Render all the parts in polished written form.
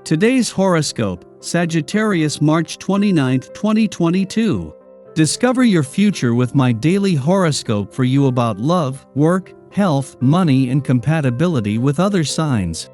Today's horoscope, Sagittarius March 29, 2022. Discover your future with my daily horoscope for you about love, work, health, money, and compatibility with other signs.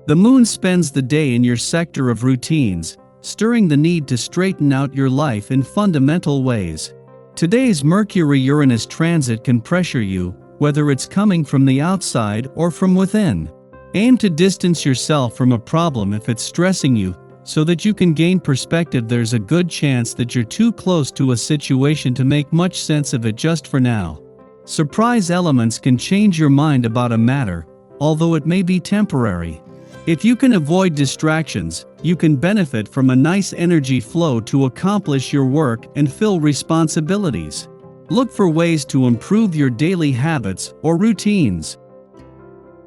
The moon spends the day in your sector of routines, stirring the need to straighten out your life in fundamental ways. Today's Mercury-Uranus transit can pressure you, whether it's coming from the outside or from within. Aim to distance yourself from a problem if it's stressing you, so that you can gain perspective. There's a good chance that you're too close to a situation to make much sense of it just for now. Surprise elements can change your mind about a matter, although it may be temporary. If you can avoid distractions, you can benefit from a nice energy flow to accomplish your work and fill responsibilities. Look for ways to improve your daily habits or routines.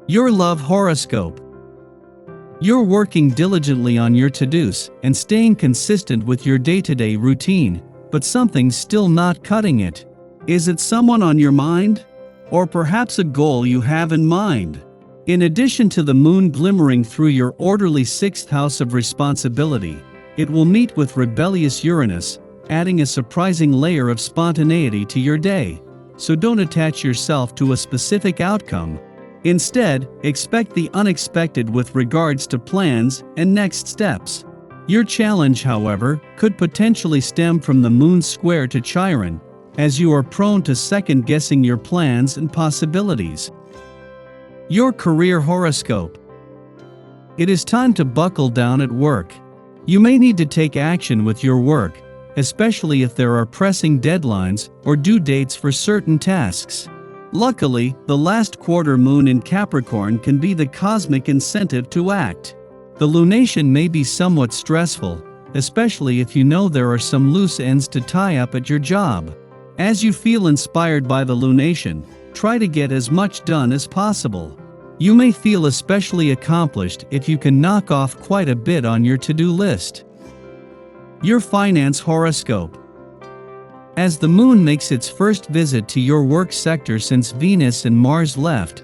Your love horoscope. You're working diligently on your to-dos and staying consistent with your day-to-day routine, but something's still not cutting it. Is it someone on your mind? Or perhaps a goal you have in mind? In addition to the moon glimmering through your orderly sixth house of responsibility, it will meet with rebellious Uranus, adding a surprising layer of spontaneity to your day. So don't attach yourself to a specific outcome. Instead, expect the unexpected with regards to plans and next steps. Your challenge, however, could potentially stem from the moon's square to Chiron, as you are prone to second-guessing your plans and possibilities. Your career horoscope. It is time to buckle down at work. You may need to take action with your work, especially if there are pressing deadlines or due dates for certain tasks. Luckily, the last quarter moon in Capricorn can be the cosmic incentive to act. The lunation may be somewhat stressful, especially if you know there are some loose ends to tie up at your job. As you feel inspired by the lunation, try to get as much done as possible. You may feel especially accomplished if you can knock off quite a bit on your to-do list. Your finance horoscope. As the moon makes its first visit to your work sector since Venus and Mars left,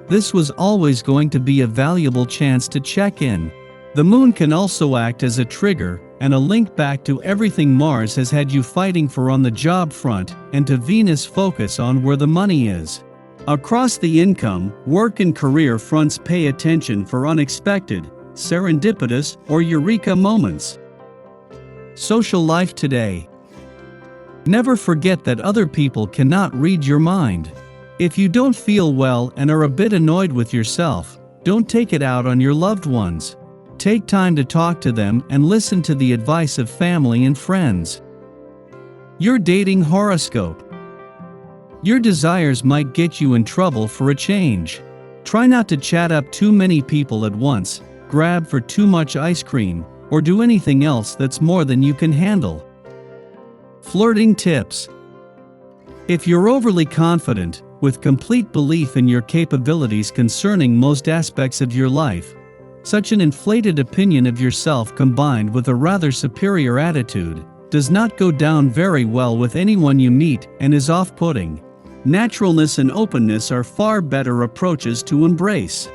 this was always going to be a valuable chance to check in. The moon can also act as a trigger and a link back to everything Mars has had you fighting for on the job front and to Venus' focus on where the money is. Across the income, work and career fronts, pay attention for unexpected, serendipitous, or eureka moments. Social life today. Never forget that other people cannot read your mind. If you don't feel well and are a bit annoyed with yourself, don't take it out on your loved ones. Take time to talk to them and listen to the advice of family and friends. Your dating horoscope. Your desires might get you in trouble for a change. Try not to chat up too many people at once, grab for too much ice cream, or do anything else that's more than you can handle. Flirting tips. If you're overly confident, with complete belief in your capabilities concerning most aspects of your life, such an inflated opinion of yourself combined with a rather superior attitude does not go down very well with anyone you meet and is off-putting. Naturalness and openness are far better approaches to embrace.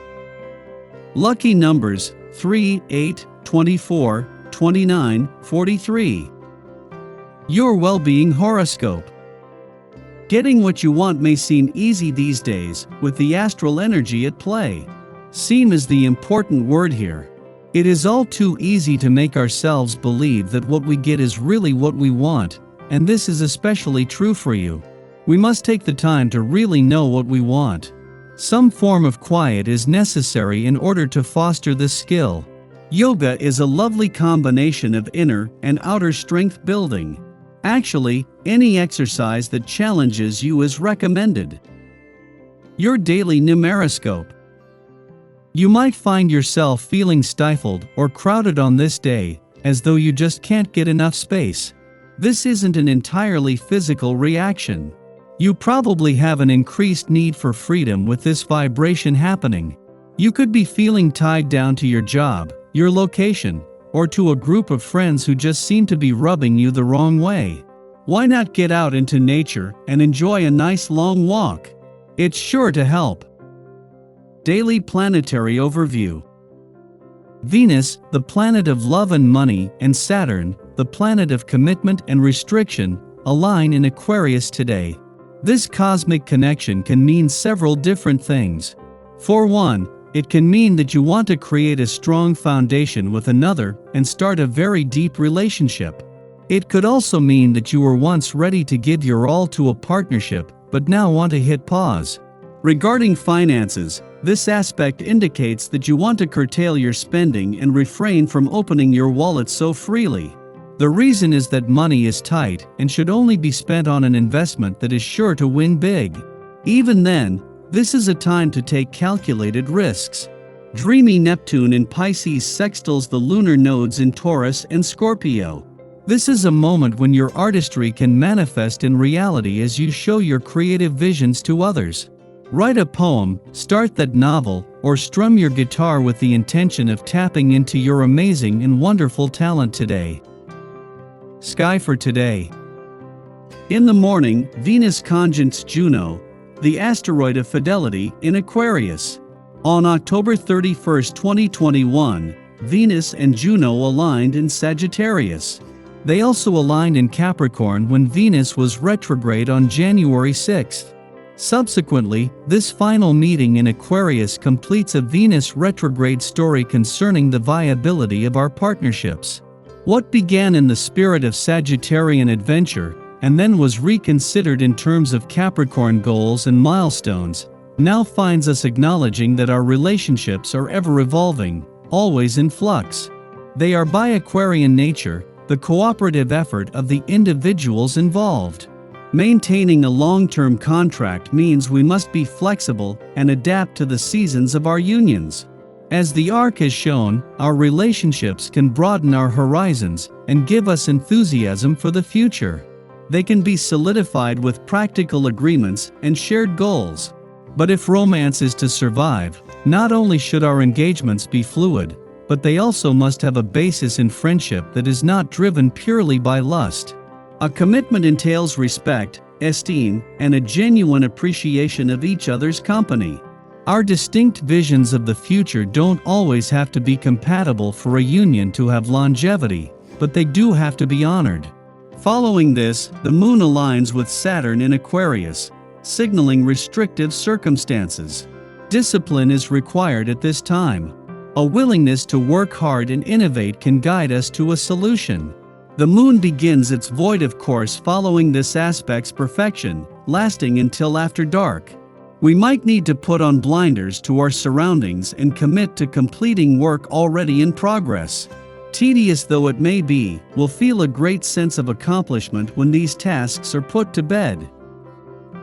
Lucky numbers 3, 8, 24, 29, 43. Your well-being horoscope. Getting what you want may seem easy these days, with the astral energy at play. Seem is the important word here. It is all too easy to make ourselves believe that what we get is really what we want, and this is especially true for you. We must take the time to really know what we want. Some form of quiet is necessary in order to foster this skill. Yoga is a lovely combination of inner and outer strength building. Actually, any exercise that challenges you is recommended. Your daily numeroscope. You might find yourself feeling stifled or crowded on this day, as though you just can't get enough space. This isn't an entirely physical reaction. You probably have an increased need for freedom with this vibration happening. You could be feeling tied down to your job, your location, or to a group of friends who just seem to be rubbing you the wrong way. Why not get out into nature and enjoy a nice long walk? It's sure to help. Daily Planetary Overview. Venus, the planet of love and money, and Saturn, the planet of commitment and restriction, align in Aquarius today. This cosmic connection can mean several different things. For one, it can mean that you want to create a strong foundation with another and start a very deep relationship. It could also mean that you were once ready to give your all to a partnership, but now want to hit pause. Regarding finances, this aspect indicates that you want to curtail your spending and refrain from opening your wallet so freely. The reason is that money is tight and should only be spent on an investment that is sure to win big. Even then, this is a time to take calculated risks. Dreamy Neptune in Pisces sextiles the lunar nodes in Taurus and Scorpio. This is a moment when your artistry can manifest in reality as you show your creative visions to others. Write a poem, start that novel, or strum your guitar with the intention of tapping into your amazing and wonderful talent today. Sky for today. In the morning, Venus conjuncts Juno, the asteroid of fidelity, in Aquarius. On October 31, 2021, Venus and Juno aligned in Sagittarius. They also aligned in Capricorn when Venus was retrograde on January 6. Subsequently, this final meeting in Aquarius completes a Venus retrograde story concerning the viability of our partnerships. What began in the spirit of Sagittarian adventure, and then was reconsidered in terms of Capricorn goals and milestones, now finds us acknowledging that our relationships are ever evolving, always in flux. They are by Aquarian nature, the cooperative effort of the individuals involved. Maintaining a long-term contract means we must be flexible and adapt to the seasons of our unions. As the arc has shown, our relationships can broaden our horizons and give us enthusiasm for the future. They can be solidified with practical agreements and shared goals. But if romance is to survive, not only should our engagements be fluid, but they also must have a basis in friendship that is not driven purely by lust. A commitment entails respect, esteem, and a genuine appreciation of each other's company. Our distinct visions of the future don't always have to be compatible for a union to have longevity, but they do have to be honored. Following this, the moon aligns with Saturn in Aquarius, signaling restrictive circumstances. Discipline is required at this time. A willingness to work hard and innovate can guide us to a solution. The moon begins its voidtive course following this aspect's perfection, lasting until after dark. We might need to put on blinders to our surroundings and commit to completing work already in progress. Tedious though it may be, we'll feel a great sense of accomplishment when these tasks are put to bed.